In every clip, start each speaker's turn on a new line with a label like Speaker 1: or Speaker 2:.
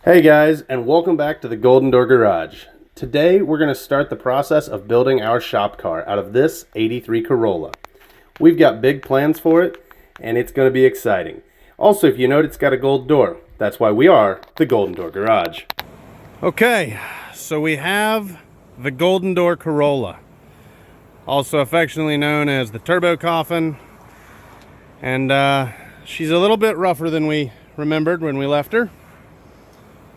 Speaker 1: Hey guys, and welcome back to the Golden Door Garage. Today we're going to start the process of building our shop car out of this '83 Corolla. We've got big plans for it, and it's going to be exciting. Also, if you note, it's got a gold door. That's why we are the Golden Door Garage. Okay, so we have the Golden Door Corolla, also affectionately known as the Turbo Coffin, and she's a little bit rougher than we remembered when we left her.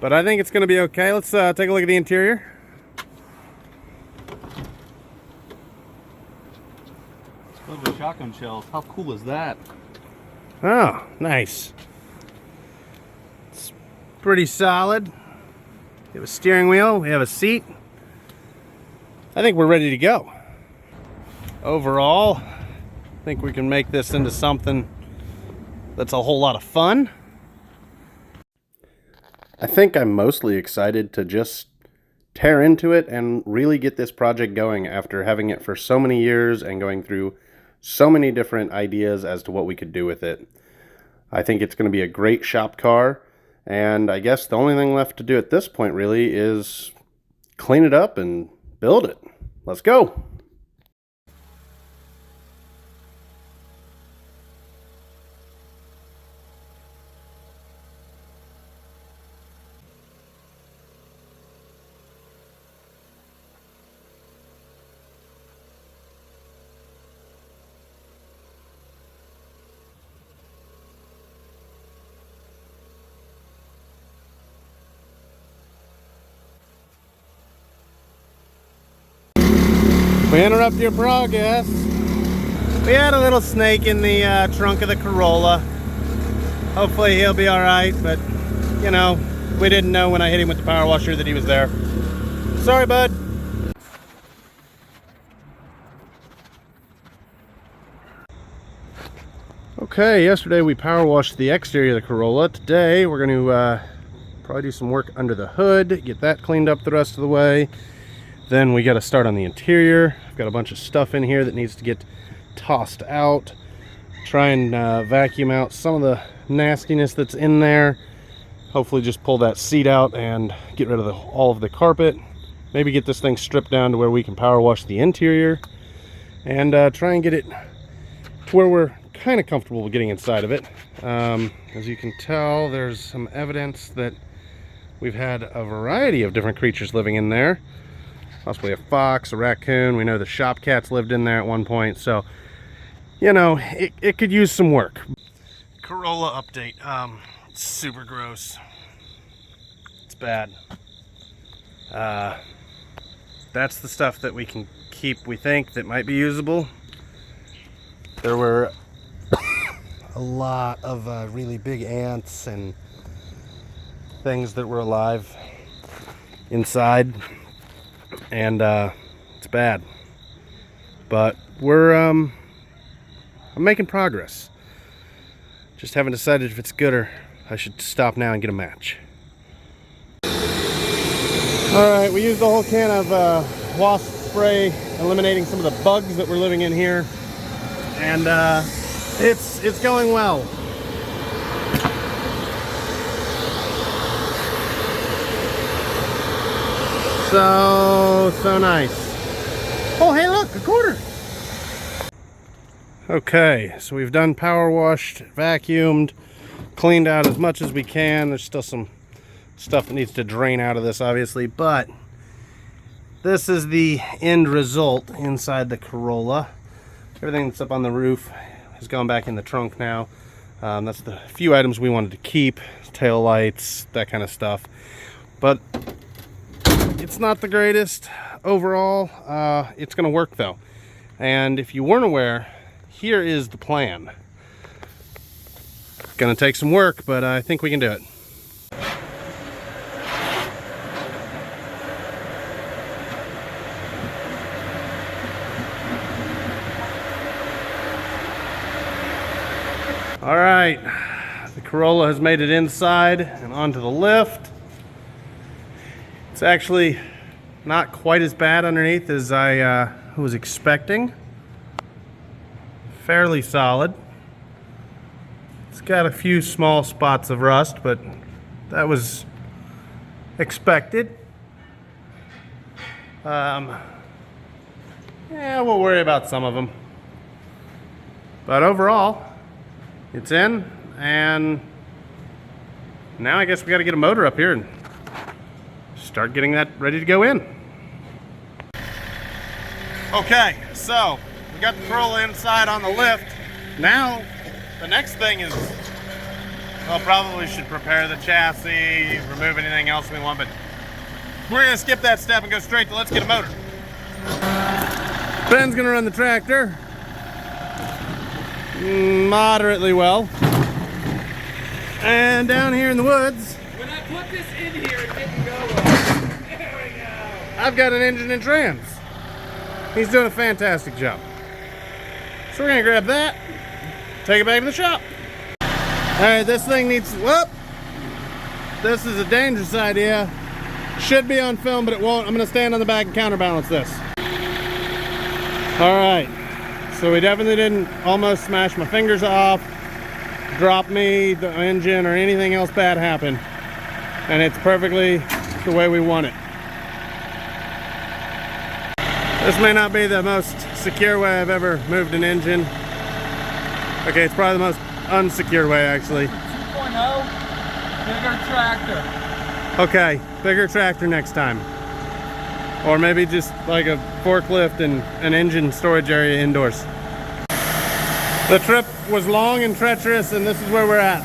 Speaker 1: But I think it's going to be okay. Let's take a look at the interior.
Speaker 2: It's filled with shotgun shells. How cool is that?
Speaker 1: Oh, nice. It's pretty solid. We have a steering wheel. We have a seat. I think we're ready to go. Overall, I think we can make this into something that's a whole lot of fun. I think I'm mostly excited to just tear into it and really get this project going after having it for so many years and going through so many different ideas as to what we could do with it. I think it's going to be a great shop car, and I guess the only thing left to do at this point really is clean it up and build it. Let's go! We interrupt your progress. We had a little snake in the trunk of the Corolla. Hopefully he'll be alright, but you know, we didn't know when I hit him with the power washer that he was there. Sorry, bud. Okay, yesterday we power washed the exterior of the Corolla. Today we're going to probably do some work under the hood, get that cleaned up the rest of the way. Then we got to start on the interior. I've got a bunch of stuff in here that needs to get tossed out. Try and vacuum out some of the nastiness that's in there. Hopefully just pull that seat out and get rid of all of the carpet. Maybe get this thing stripped down to where we can power wash the interior. And try and get it to where we're kind of comfortable with getting inside of it. As you can tell, there's some evidence that we've had a variety of different creatures living in there. Possibly a fox, a raccoon. We know the shop cats lived in there at one point, so you know, it could use some work. Corolla update. It's super gross. It's bad. That's the stuff that we can keep, we think, that might be usable. There were a lot of really big ants and things that were alive inside. And it's bad, but I'm making progress. Just haven't decided if it's good or I should stop now and get a match. All right, we used the whole can of wasp spray, eliminating some of the bugs that were living in here, and it's going well. So nice. Oh, hey, look, a quarter. Okay, so we've done power washed, vacuumed, cleaned out as much as we can. There's still some stuff that needs to drain out of this, obviously, but this is the end result inside the Corolla. Everything that's up on the roof has gone back in the trunk now. That's the few items we wanted to keep, tail lights, that kind of stuff. But it's not the greatest overall. It's going to work though. And if you weren't aware, here is the plan. It's going to take some work, but I think we can do it. All right, the Corolla has made it inside and onto the lift. It's actually not quite as bad underneath as I was expecting. Fairly solid. It's got a few small spots of rust, but that was expected. Yeah, we'll worry about some of them. But overall, it's in, and now I guess we got to get a motor up here and start getting that ready to go in. Okay, so we got the Corolla inside on the lift. Now, the next thing is, well, probably should prepare the chassis, remove anything else we want, but we're gonna skip that step and go straight to let's get a motor. Ben's gonna run the tractor moderately well. And down here in the woods,
Speaker 3: when I put this in here, it didn't go well. There we go.
Speaker 1: I've got an engine and trans. He's doing a fantastic job. So we're gonna grab that, take it back to the shop. All right, this thing needs, whoop. This is a dangerous idea. Should be on film, but it won't. I'm gonna stand on the back and counterbalance this. All right, so we definitely didn't almost smash my fingers off, drop me, the engine, or anything else bad happen. And it's perfectly the way we want it. This may not be the most secure way I've ever moved an engine. Okay, it's probably the most unsecure way, actually.
Speaker 3: 2.0, bigger tractor.
Speaker 1: Okay, bigger tractor next time. Or maybe just like a forklift and an engine storage area indoors. The trip was long and treacherous, and this is where we're at.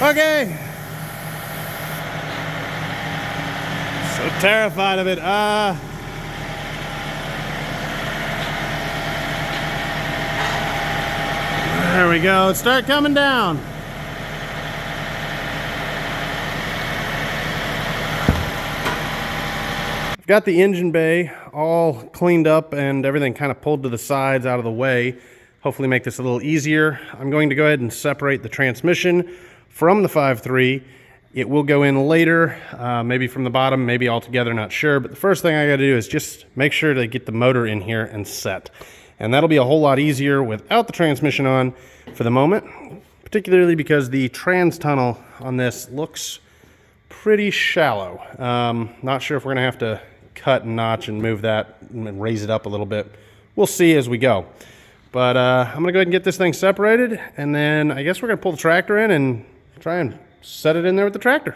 Speaker 1: Okay. So terrified of it. There we go. Start coming down. I've got the engine bay all cleaned up and everything kind of pulled to the sides out of the way. Hopefully make this a little easier. I'm going to go ahead and separate the transmission from the 5.3. It will go in later, maybe from the bottom, maybe all together, not sure. But the first thing I got to do is just make sure to get the motor in here and set. And that'll be a whole lot easier without the transmission on for the moment, particularly because the trans tunnel on this looks pretty shallow. Not sure if we're gonna have to cut and notch and move that and raise it up a little bit. We'll see as we go. But I'm gonna go ahead and get this thing separated, and then I guess we're gonna pull the tractor in and try and set it in there with the tractor.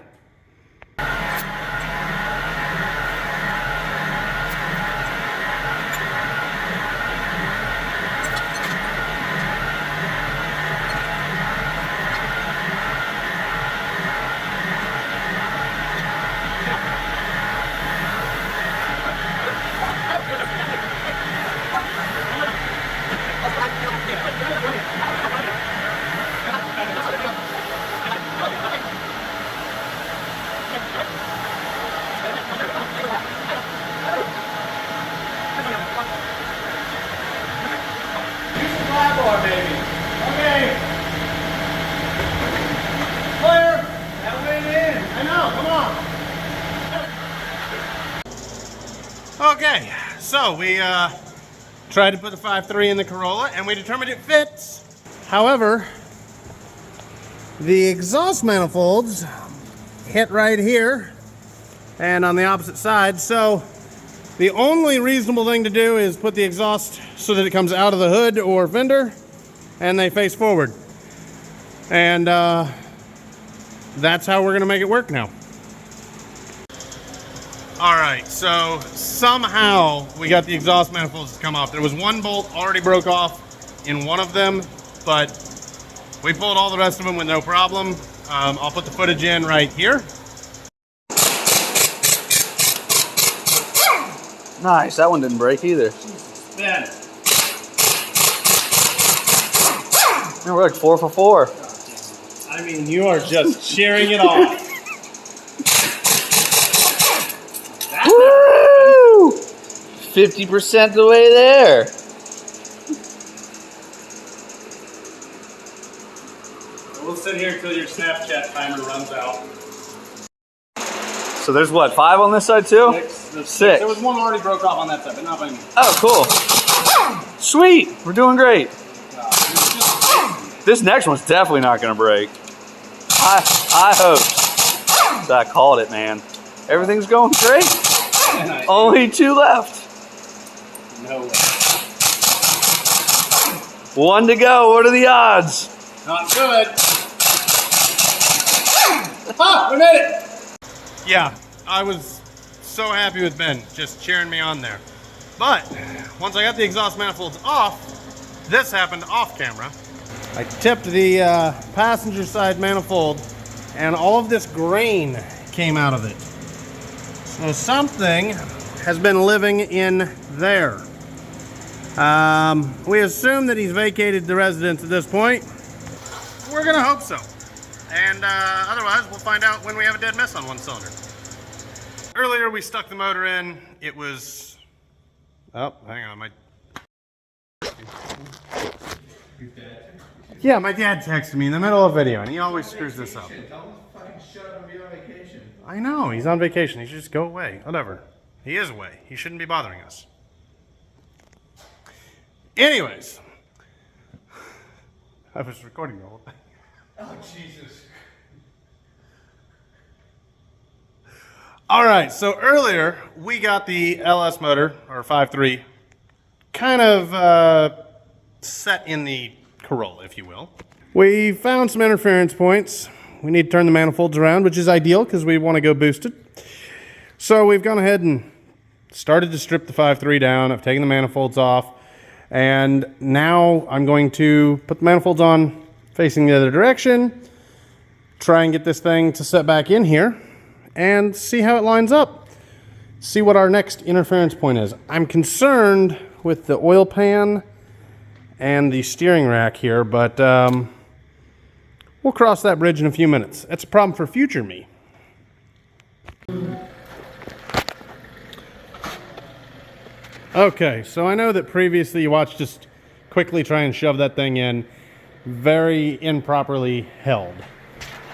Speaker 1: Okay, so we tried to put the 5.3 in the Corolla and we determined it fits. However, the exhaust manifolds hit right here and on the opposite side. So the only reasonable thing to do is put the exhaust so that it comes out of the hood or fender and they face forward. And that's how we're gonna make it work now. All right, so somehow we got the exhaust manifolds to come off. There was one bolt already broke off in one of them, but we pulled all the rest of them with no problem. I'll put the footage in right here.
Speaker 2: Nice, that one didn't break either.
Speaker 1: Ben.
Speaker 2: Yeah, we're like 4 for 4.
Speaker 1: I mean, you are just cheering it off.
Speaker 2: Woo! 50% the way there.
Speaker 1: We'll sit here until your Snapchat timer runs out.
Speaker 2: So there's what, 5 on this side too? 6.
Speaker 1: There was one already broke off on that side, but not by me.
Speaker 2: Oh, cool. Sweet, we're doing great. This next one's definitely not gonna break. I hope. So I called it, man. Everything's going great. Only 2 left.
Speaker 1: No way.
Speaker 2: 1 to go. What are the odds?
Speaker 1: Not good. Ah, we made it. Yeah, I was so happy with Ben just cheering me on there. But once I got the exhaust manifolds off, this happened off camera. I tipped the passenger side manifold and all of this grain came out of it. So something has been living in there. We assume that he's vacated the residence at this point. We're gonna hope so. And otherwise, we'll find out when we have a dead miss on one cylinder. Earlier, we stuck the motor in. It was... Oh, hang on. Yeah, my dad texted me in the middle of a video, and he always screws this up. I know, he's on vacation. He should just go away. Whatever. He is away. He shouldn't be bothering us. Anyways. I was recording the whole thing.
Speaker 3: Oh, Jesus.
Speaker 1: Alright, so earlier we got the LS motor, or 5.3, kind of set in the Corolla, if you will. We found some interference points. We need to turn the manifolds around, which is ideal because we want to go boosted. So we've gone ahead and started to strip the 5.3 down. I've taken the manifolds off. And now I'm going to put the manifolds on facing the other direction, try and get this thing to set back in here, and see how it lines up. See what our next interference point is. I'm concerned with the oil pan and the steering rack here, but we'll cross that bridge in a few minutes. That's a problem for future me. Okay, so I know that previously you watched just quickly try and shove that thing in, very improperly held.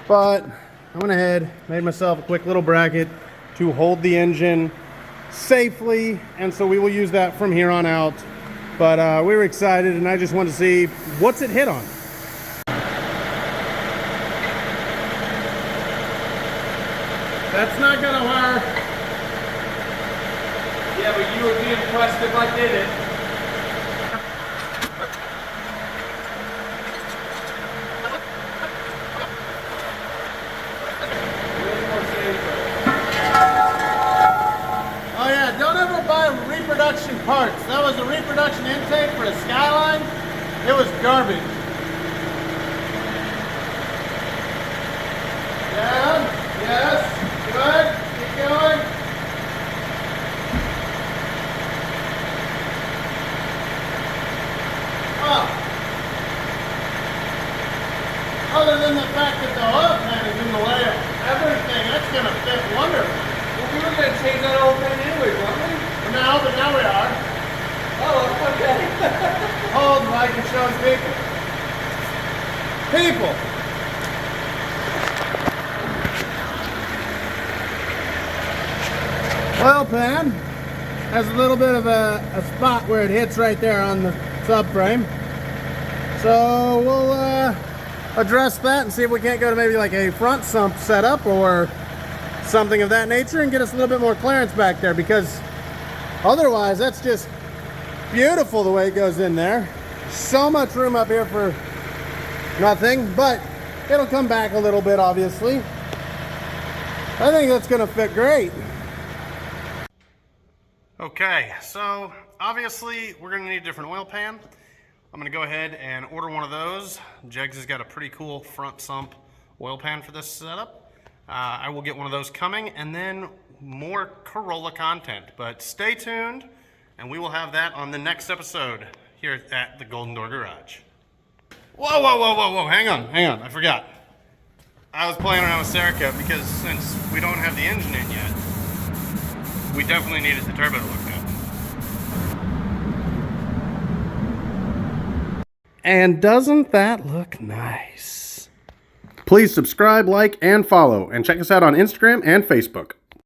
Speaker 1: But I went ahead, made myself a quick little bracket to hold the engine safely, and so we will use that from here on out. But we were excited, and I just wanted to see what's it hit on. That's not gonna work.
Speaker 3: Yeah, but you would be impressed if I did it.
Speaker 1: Oh yeah, don't ever buy reproduction parts. That was a reproduction intake for a Skyline. It was garbage. Down, yes, good, keep going. Oh. Other than the fact that the oil pan is in the way of everything, that's gonna fit wonderfully.
Speaker 3: Well, we were going to change that old thing anyway, weren't we?
Speaker 1: But now we are.
Speaker 3: Oh, okay.
Speaker 1: Hold the mic and show us people. People! Oil pan has a little bit of a spot where it hits right there on the subframe. So we'll address that and see if we can't go to maybe like a front sump setup or something of that nature and get us a little bit more clearance back there, because otherwise that's just beautiful the way it goes in there. So much room up here for nothing, but it'll come back a little bit, obviously. I think that's gonna fit great. Okay, so obviously we're gonna need a different oil pan. I'm gonna go ahead and order one of those. Jegs has got a pretty cool front sump oil pan for this setup. I will get one of those coming, and then more Corolla content. But stay tuned, and we will have that on the next episode here at the Golden Door Garage. Whoa, whoa, whoa, whoa, whoa, hang on, I forgot. I was playing around with Serica because since we don't have the engine in yet, we definitely needed the turbo to look good. And doesn't that look nice? Please subscribe, like, and follow, and check us out on Instagram and Facebook.